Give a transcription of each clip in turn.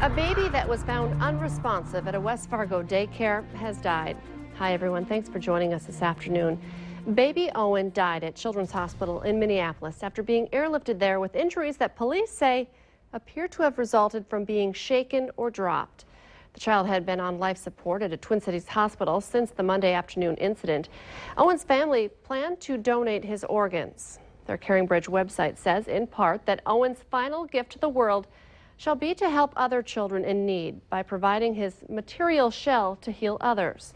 A baby that was found unresponsive at a West Fargo daycare has died. Hi, everyone. Thanks for joining us this afternoon. Baby Owen died at Children's Hospital in Minneapolis after being airlifted there with injuries that police say appear to have resulted from being shaken or dropped. The child had been on life support at a Twin Cities hospital since the Monday afternoon incident. Owen's family planned to donate his organs. Their Caring Bridge website says, in part, that Owen's final gift to the world shall be to help other children in need by providing his material shell to heal others.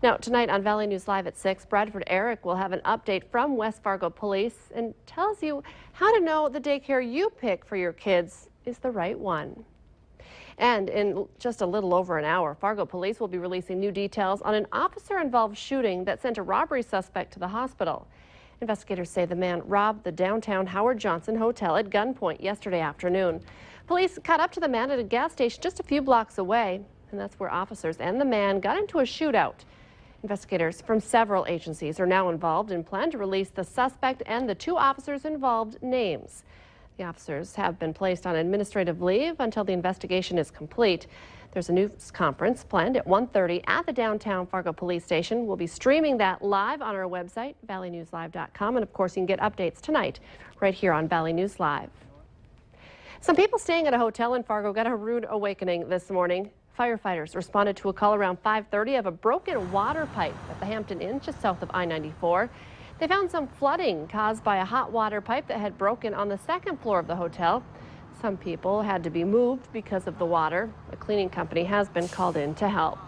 Now, tonight on Valley News Live at 6, Bradford Eric will have an update from West Fargo Police and tells you how to know the daycare you pick for your kids is the right one. And in just a little over an hour, Fargo Police will be releasing new details on an officer-involved shooting that sent a robbery suspect to the hospital. Investigators say the man robbed the downtown Howard Johnson Hotel at gunpoint yesterday afternoon. Police caught up to the man at a gas station just a few blocks away, and that's where officers and the man got into a shootout. Investigators from several agencies are now involved and plan to release the suspect and the two officers involved names. The officers have been placed on administrative leave until the investigation is complete. There's a news conference planned at 1:30 at the downtown Fargo Police Station. We'll be streaming that live on our website, valleynewslive.com, and of course you can get updates tonight right here on Valley News Live. Some people staying at a hotel in Fargo got a rude awakening this morning. Firefighters responded to a call around 5:30 of a broken water pipe at the Hampton Inn just south of I-94. They found some flooding caused by a hot water pipe that had broken on the second floor of the hotel. Some people had to be moved because of the water. A cleaning company has been called in to help.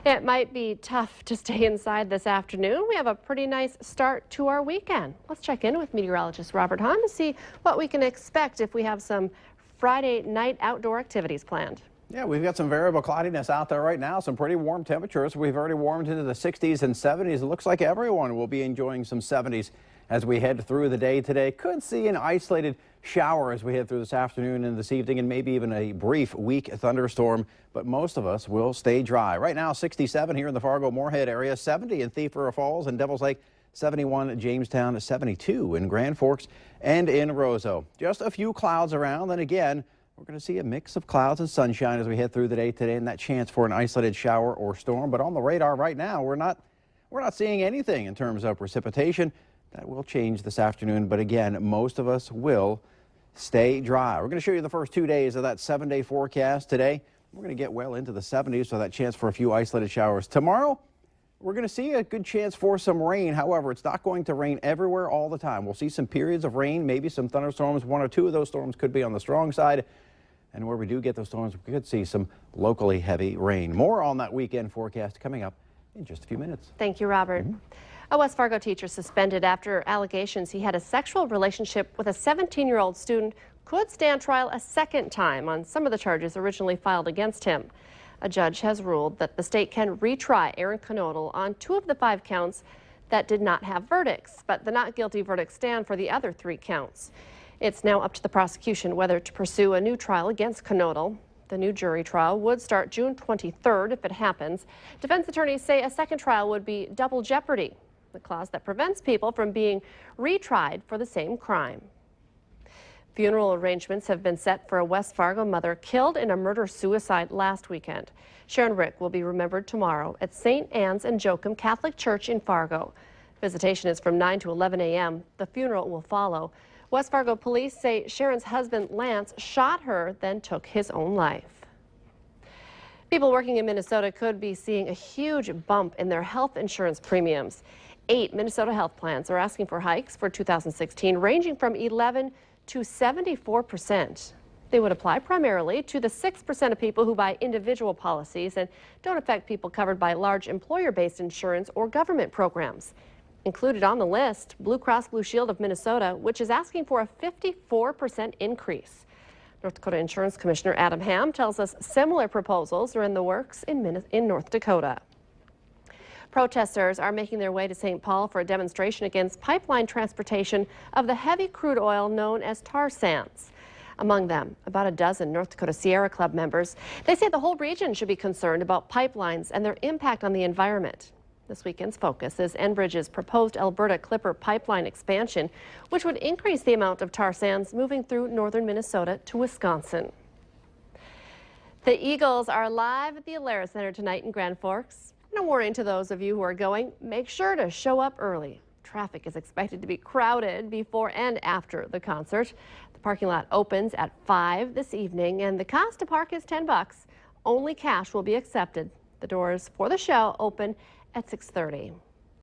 It might be tough to stay inside this afternoon. We have a pretty nice start to our weekend. Let's check in with meteorologist Robert Hahn to see what we can expect if we have some Friday night outdoor activities planned. Yeah, we've got some variable cloudiness out there right now, some pretty warm temperatures. We've already warmed into the 60s and 70s. It looks like everyone will be enjoying some 70s as we head through the day today. Could see an isolated shower as we head through this afternoon and this evening, and maybe even a brief weak thunderstorm, but most of us will stay dry. Right now, 67 here in the Fargo-Moorhead area, 70 in Thief River Falls and Devil's Lake, 71 in Jamestown, 72 in Grand Forks and in Roseau. Just a few clouds around, and again, we're going to see a mix of clouds and sunshine as we head through the day today, and that chance for an isolated shower or storm. But on the radar right now, we're not seeing anything in terms of precipitation. That will change this afternoon, but again, most of us will stay dry. We're going to show you the first 2 days of that 7-day forecast today. We're going to get well into the 70s, so that chance for a few isolated showers. Tomorrow, we're going to see a good chance for some rain. However, it's not going to rain everywhere all the time. We'll see some periods of rain, maybe some thunderstorms. One or two of those storms could be on the strong side. And where we do get those storms, we could see some locally heavy rain. More on that weekend forecast coming up in just a few minutes. Thank you, Robert. A West Fargo teacher suspended after allegations he had a sexual relationship with a 17-year-old student could stand trial a second time on some of the charges originally filed against him. A judge has ruled that the state can retry Aaron Knodel on 2 of the 5 counts that did not have verdicts, but the not guilty verdicts stand for the other 3 counts. It's now up to the prosecution whether to pursue a new trial against Knodel. The new jury trial would start June 23rd if it happens. Defense attorneys say a second trial would be double jeopardy, the clause that prevents people from being retried for the same crime. Funeral arrangements have been set for a West Fargo mother killed in a murder-suicide last weekend. Sharon Rick will be remembered tomorrow at St. Anne's and Joachim Catholic Church in Fargo. Visitation is from 9 to 11 a.m. The funeral will follow. West Fargo police say Sharon's husband, Lance, shot her, then took his own life. People working in Minnesota could be seeing a huge bump in their health insurance premiums. 8 Minnesota health plans are asking for hikes for 2016, ranging from 11 to 74%. They would apply primarily to the 6% of people who buy individual policies and don't affect people covered by large employer-based insurance or government programs. Included on the list, Blue Cross Blue Shield of Minnesota, which is asking for a 54% increase. North Dakota Insurance Commissioner Adam Ham tells us similar proposals are in the works in North Dakota. Protesters are making their way to St. Paul for a demonstration against pipeline transportation of the heavy crude oil known as tar sands. Among them, about a dozen North Dakota Sierra Club members. They say the whole region should be concerned about pipelines and their impact on the environment. This weekend's focus is Enbridge's proposed Alberta Clipper pipeline expansion, which would increase the amount of tar sands moving through northern Minnesota to Wisconsin. The Eagles are live at the Alara Center tonight in Grand Forks. And a warning to those of you who are going, make sure to show up early. Traffic is expected to be crowded before and after the concert. The parking lot opens at 5 this evening and the cost to park is $10. Only cash will be accepted. The doors for the show open at 6:30.